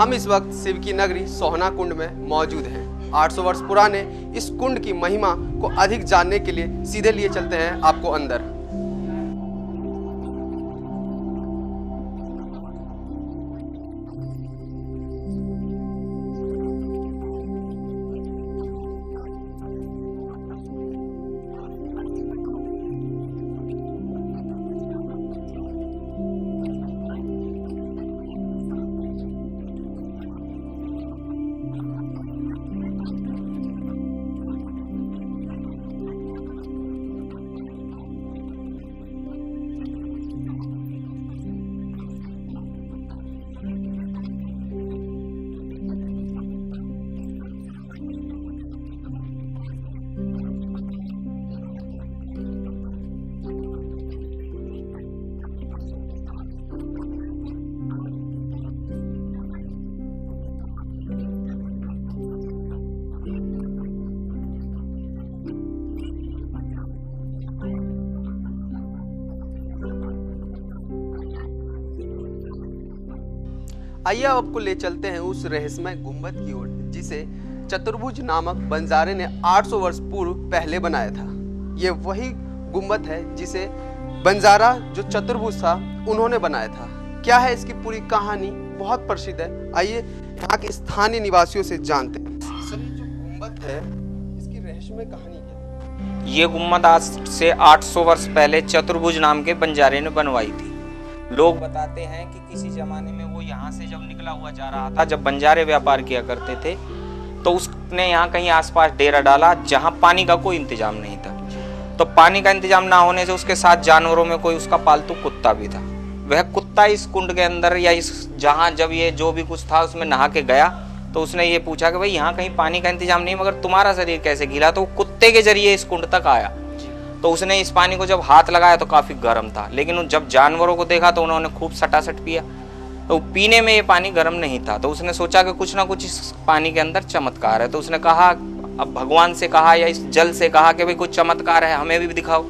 हम इस वक्त शिव की नगरी सोहना कुंड में मौजूद हैं। 800 वर्ष पुराने इस कुंड की महिमा को अधिक जानने के लिए सीधे लिए चलते हैं आपको अंदर। आइए अब आपको ले चलते हैं उस रहस्यमय गुंबद की ओर जिसे चतुर्भुज नामक बंजारे ने 800 वर्ष पूर्व पहले बनाया था। ये वही गुंबद है जिसे बंजारा जो चतुर्भुज था उन्होंने बनाया था। क्या है इसकी पूरी कहानी, बहुत प्रसिद्ध है। आइए यहाँ के स्थानीय निवासियों से जानते हैं। सर, ये जो गुंबद है इसकी रहस्यमय कहानी क्या है? ये गुंबद आज से 800 वर्ष पहले चतुर्भुज नाम के बंजारे ने बनवाई थी। लोग बताते हैं कि किसी जमाने में वो यहाँ से जब निकला हुआ जा रहा था, जब बंजारे व्यापार किया करते थे, तो उसने यहाँ कहीं आसपास डेरा डाला जहाँ पानी का कोई इंतजाम नहीं था। तो पानी का इंतजाम ना होने से उसके साथ जानवरों में कोई उसका पालतू कुत्ता भी था। वह कुत्ता इस कुंड के अंदर या इस जहाँ जब ये जो भी कुछ था उसमें नहा के गया, तो उसने ये पूछा कि भाई यहाँ कहीं पानी का इंतजाम नहीं, मगर तुम्हारा शरीर कैसे गीला? तो कुत्ते के जरिए इस कुंड तक आया। तो उसने इस पानी को जब हाथ लगाया तो काफी गर्म था, लेकिन जब जानवरों को देखा तो उन्होंने खूब सटासट पिया, तो पीने में ये पानी गर्म नहीं था। तो उसने सोचा कि कुछ ना कुछ इस पानी के अंदर चमत्कार है। तो उसने कहा, अब भगवान से कहा या इस जल से कहा कि भाई कुछ चमत्कार है, हमें भी दिखाओ।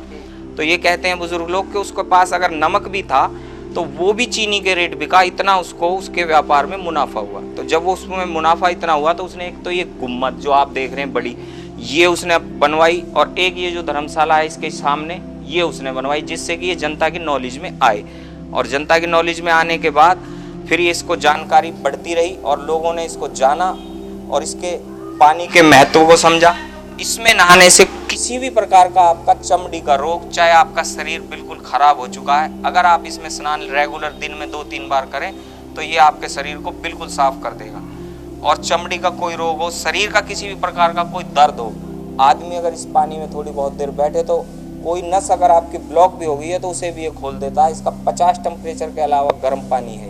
तो ये कहते हैं बुजुर्ग लोग कि उसके पास अगर नमक भी था तो वो भी चीनी के रेट बिका, इतना उसको उसके व्यापार में मुनाफा हुआ। तो जब वो उसमें मुनाफा इतना हुआ तो उसने एक तो ये गुम्मद जो आप देख रहे हैं बड़ी, ये उसने बनवाई, और एक ये जो धर्मशाला है इसके सामने ये उसने बनवाई, जिससे कि ये जनता की नॉलेज में आए। और जनता की नॉलेज में आने के बाद फिर ये इसको जानकारी बढ़ती रही और लोगों ने इसको जाना और इसके पानी के महत्व को समझा। इसमें नहाने से किसी भी प्रकार का आपका चमड़ी का रोग, चाहे आपका शरीर बिल्कुल खराब हो चुका है, अगर आप इसमें स्नान रेगुलर दिन में 2-3 बार करें तो ये आपके शरीर को बिल्कुल साफ कर देगा। और चमड़ी का कोई रोग हो, शरीर का किसी भी प्रकार का कोई दर्द हो, आदमी अगर इस पानी में थोड़ी बहुत देर बैठे तो कोई नस अगर आपकी ब्लॉक भी हो गई है तो उसे भी ये खोल देता है। इसका 50 टेम्परेचर के अलावा गर्म पानी है।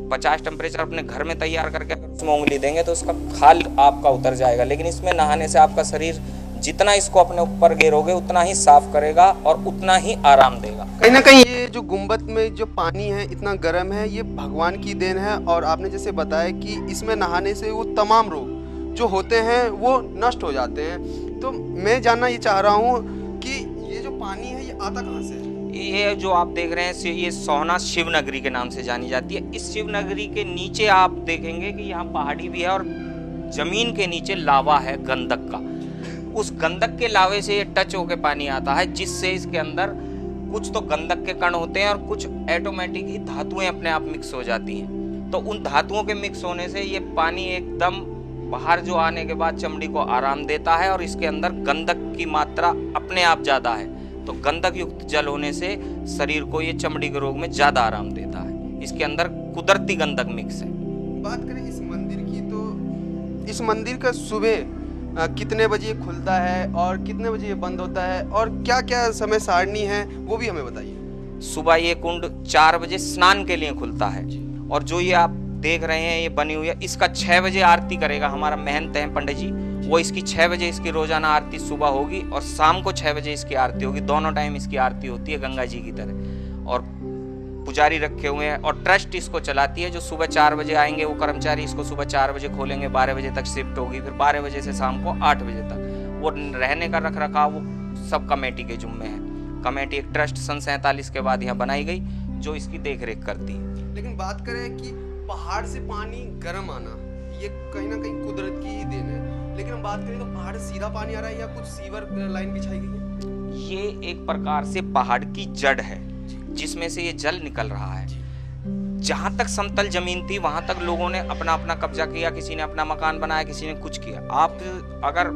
50 टेम्परेचर अपने घर में तैयार करके अगर उसमें उंगली देंगे तो उसका खाल आपका उतर जाएगा, लेकिन इसमें नहाने से आपका शरीर जितना इसको अपने ऊपर घेरोगे उतना ही साफ करेगा और उतना ही आराम देगा। कहीं ना कहीं ये जो गुंबद में जो पानी है इतना गर्म है, ये भगवान की देन है। और आपने जैसे बताया कि इसमें नहाने से वो तमाम रोग जो होते हैं वो नष्ट हो जाते हैं। तो मैं जानना ये चाह रहा हूँ कि ये जो पानी है ये आता कहाँ से है? ये जो आप देख रहे हैं ये सोहना शिव नगरी के नाम से जानी जाती है। इस शिव नगरी के नीचे आप देखेंगे कि यहाँ पहाड़ी भी है और जमीन के नीचे लावा है गंधक का। उस गंधक के लावे से ये टच होके पानी आता है, जिससे इसके अंदर कुछ तो गंधक के कण होते हैं और कुछ ऑटोमेटिक ही धातुएं अपने आप मिक्स हो जाती हैं। तो उन धातुओं के मिक्स होने से ये पानी एकदम बाहर जो आने के बाद चमड़ी को आराम देता है और इसके अंदर गंधक की मात्रा अपने आप ज़्यादा है। तो गंधक युक्त जल होने से शरीर को ये चमड़ी के रोग में ज़्यादा आराम देता है। इसके अंदर कुदरती गंधक मिक्स है। बात करें इस मंदिर की, तो इस मंदिर का सुबह कितने बजे खुलता है और कितने बजे ये बंद होता है, और क्या क्या समय सारणी है वो भी हमें बताइए। सुबह ये कुंड 4 बजे स्नान के लिए खुलता है, और जो ये आप देख रहे हैं ये बनी हुई है, इसका 6 बजे आरती करेगा हमारा महंत है पंडित जी, वो इसकी 6 बजे इसकी रोजाना आरती सुबह होगी और शाम को 6 बजे इसकी आरती होगी। दोनों टाइम इसकी आरती होती है गंगा जी की तरह। और पुजारी रखे हुए हैं और ट्रस्ट इसको चलाती है। जो सुबह 4 बजे आएंगे वो कर्मचारी इसको सुबह 4 बजे खोलेंगे, 12 बजे तक शिफ्ट होगी, फिर 12 बजे से शाम को 8 बजे तक। वो रहने का रख रखाव वो सब कमेटी के जुम्मे है। कमेटी एक ट्रस्ट सन 47 के बाद यहाँ बनाई गई जो इसकी देख रेख करती है। लेकिन बात करें कि पहाड़ से पानी गर्म आना ये कहीं ना कहीं कुदरत की ही देन है, लेकिन हम बात करें तो पहाड़ से सीधा पानी आ रहा है या कुछ सीवर लाइन बिछाई गई है? ये एक प्रकार से पहाड़ की जड़ है जिसमें से ये जल निकल रहा है। जहां तक समतल जमीन थी वहां तक लोगों ने अपना अपना कब्जा किया, किसी ने अपना मकान बनाया, किसी ने कुछ किया। आप अगर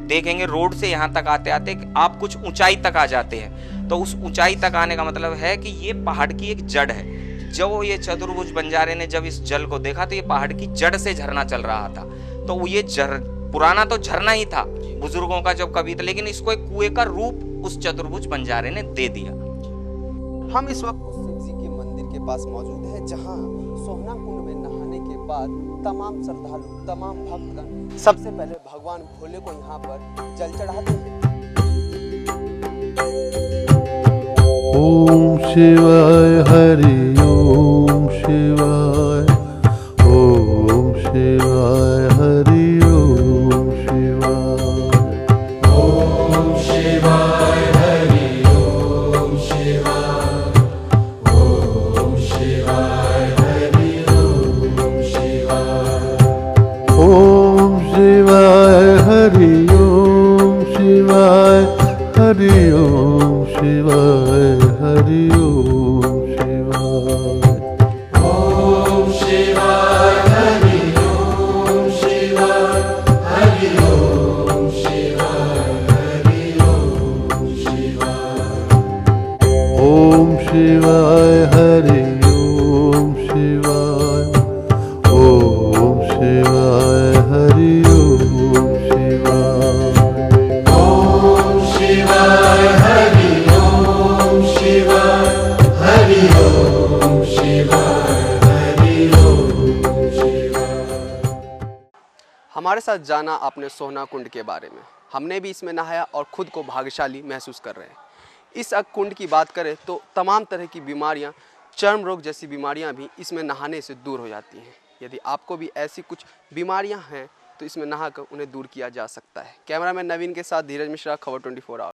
देखेंगे रोड से यहाँ तक आते आते आप कुछ ऊंचाई तक आ जाते हैं, तो उस ऊंचाई तक आने का मतलब है कि ये पहाड़ की एक जड़ है। जब ये चतुर्भुज बंजारे ने जब इस जल को देखा तो ये पहाड़ की जड़ से झरना चल रहा था। तो ये पुराना तो झरना ही था बुजुर्गों का जब कभी था, लेकिन इसको एक कुएं का रूप उस चतुर्भुज बंजारे ने दे दिया। हम इस वक्त शिव जी के मंदिर के पास मौजूद है, जहां सोहना कुंड में नहाने के बाद तमाम श्रद्धालु, तमाम भक्तगण सबसे पहले भगवान भोले को यहाँ पर जल चढ़ाते हैं। ओम शिवाय हरि ओम शिवाय, ओम शिवाय हरि ओम शिवाय, ओम शिवाय हरि ओम शिवाय, ओम शिवाय हरि ओम शिवाय, ओम शिवाय हरि ओम शिवाय, हरि ओम शिवाय हरि ओम शिवाय, ओम शिवाय हरि ओम शिवाय, हरि ओम शिवाय हरि ओम शिवाय, ओम शिवाय हरि ओम शिवाय, ओम शिवाय हरि ओम शिवाय, ओम शिवाय हरि ओम शिवाय, हरि ओम शिवाय हरि ओम शिवाय। हमारे साथ जाना आपने सोहना कुंड के बारे में। हमने भी इसमें नहाया और खुद को भाग्यशाली महसूस कर रहे हैं। इस कुंड की बात करें तो तमाम तरह की बीमारियां, चर्म रोग जैसी बीमारियां भी इसमें नहाने से दूर हो जाती हैं। यदि आपको भी ऐसी कुछ बीमारियां हैं तो इसमें नहाकर उन्हें दूर किया जा सकता है। कैमरामैन नवीन के साथ धीरज मिश्रा, खबर 24 आवर।